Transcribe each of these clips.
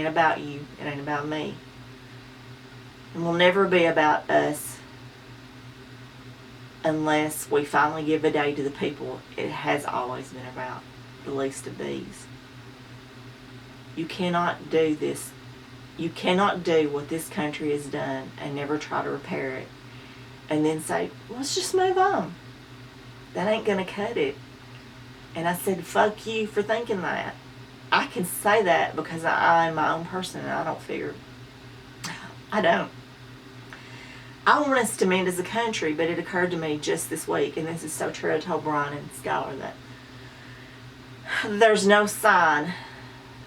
ain't about you. It ain't about me. It will never be about us unless we finally give a day to the people it has always been about, the least of these. You cannot do this. You cannot do what this country has done and never try to repair it and then say, let's just move on. That ain't going to cut it. And I said, fuck you for thinking that. I can say that because I'm my own person and I don't fear. I don't. I want us to mend as a country, but it occurred to me just this week, and this is so true. I told Brian and Skylar that there's no sign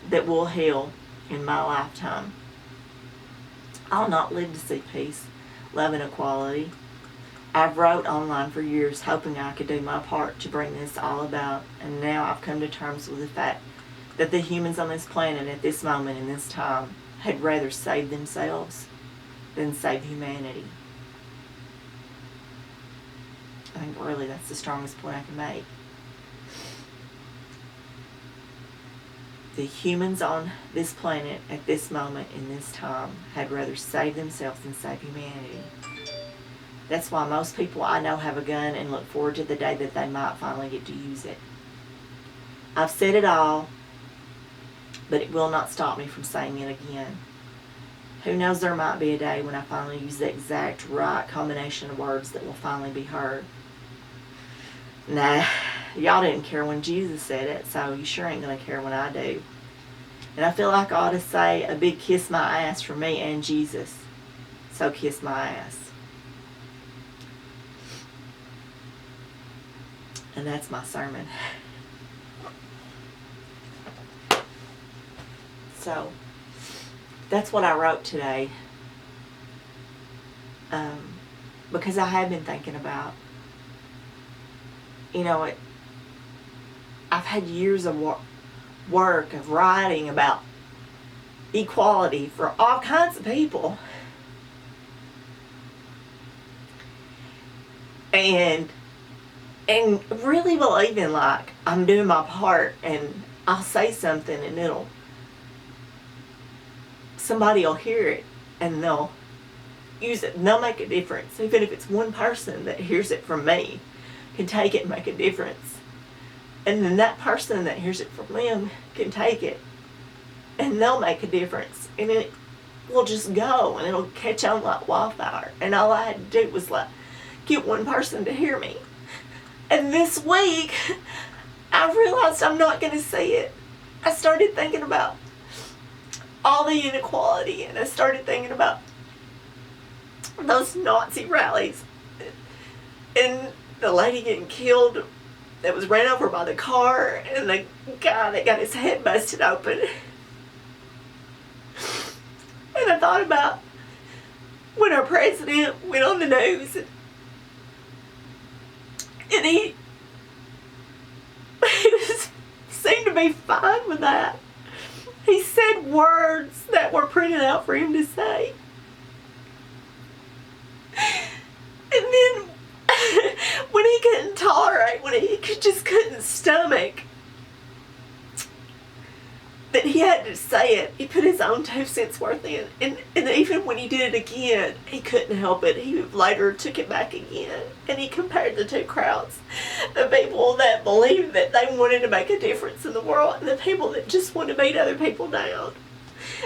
that we'll heal in my lifetime. I'll not live to see peace, love, and equality. I've wrote online for years hoping I could do my part to bring this all about, and now I've come to terms with the fact that the humans on this planet at this moment in this time had rather save themselves than save humanity. I think really that's the strongest point I can make. The humans on this planet at this moment in this time had rather save themselves than save humanity. That's why most people I know have a gun and look forward to the day that they might finally get to use it. I've said it all, but it will not stop me from saying it again. Who knows, there might be a day when I finally use the exact right combination of words that will finally be heard. Nah, y'all didn't care when Jesus said it, so you sure ain't going to care when I do. And I feel like I ought to say a big kiss my ass for me and Jesus. So kiss my ass. And that's my sermon. So, that's what I wrote today. Because I have been thinking about, I've had years of work of writing about equality for all kinds of people. And really believing like I'm doing my part, and I'll say something and somebody will hear it and they'll use it and they'll make a difference. Even if it's one person that hears it from me can take it and make a difference. And then that person that hears it from them can take it and they'll make a difference. And it will just go and it'll catch on like wildfire. And all I had to do was get one person to hear me. And this week, I realized I'm not going to see it. I started thinking about all the inequality, and I started thinking about those Nazi rallies and the lady getting killed that was ran over by the car, and the guy that got his head busted open. And I thought about when our president went on the news and he seemed to be fine with that. He said words that were printed out for him to say. And then when he couldn't tolerate, when he just couldn't stomach that he had to say it, he put his own 2 cents worth in. And even when he did it again, he couldn't help it. He later took it back again. And he compared the two crowds. The people that believed that they wanted to make a difference in the world, and the people that just want to beat other people down.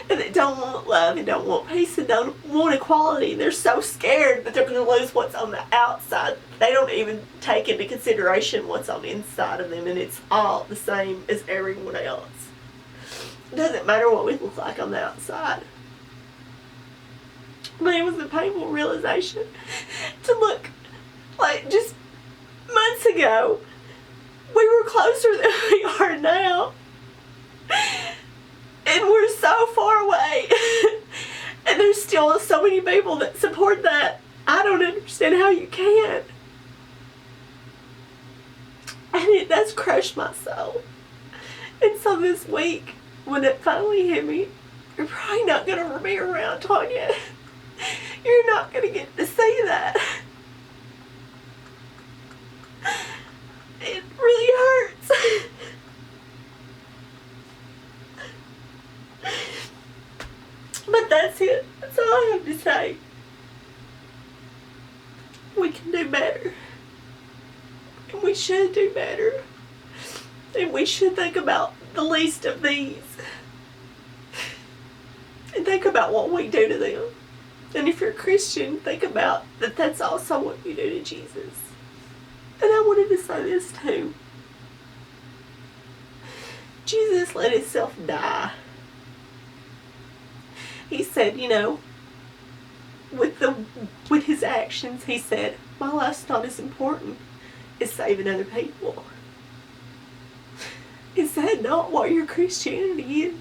And that don't want love and don't want peace and don't want equality. And they're so scared that they're going to lose what's on the outside. They don't even take into consideration what's on the inside of them. And it's all the same as everyone else. It doesn't matter what we look like on the outside. But it was a painful realization to look like just months ago, we were closer than we are now. And we're so far away. And there's still so many people that support that. I don't understand how you can. And it does crush my soul. And so this week, when it finally hit me, you're probably not going to be around, Tanya. You're not going to get to see that. It really hurts. But that's it. That's all I have to say. We can do better. And we should do better. And we should think about the least of these. And think about what we do to them. And if you're a Christian, think about that that's also what you do to Jesus. And I wanted to say this too. Jesus let himself die. He said, you know, with his actions, he said, my life's not as important as saving other people. Is that not what your Christianity is?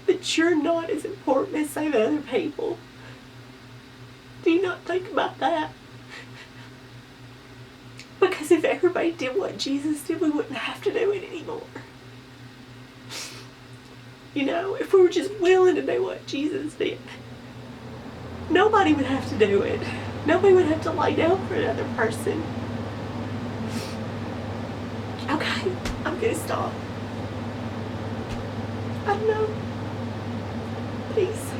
That you're not as important as saving other people? Do you not think about that? Because if everybody did what Jesus did, we wouldn't have to do it anymore. You know, if we were just willing to do what Jesus did, nobody would have to do it. Nobody would have to lay down for another person. Okay, I'm gonna stop. I don't know. Peace.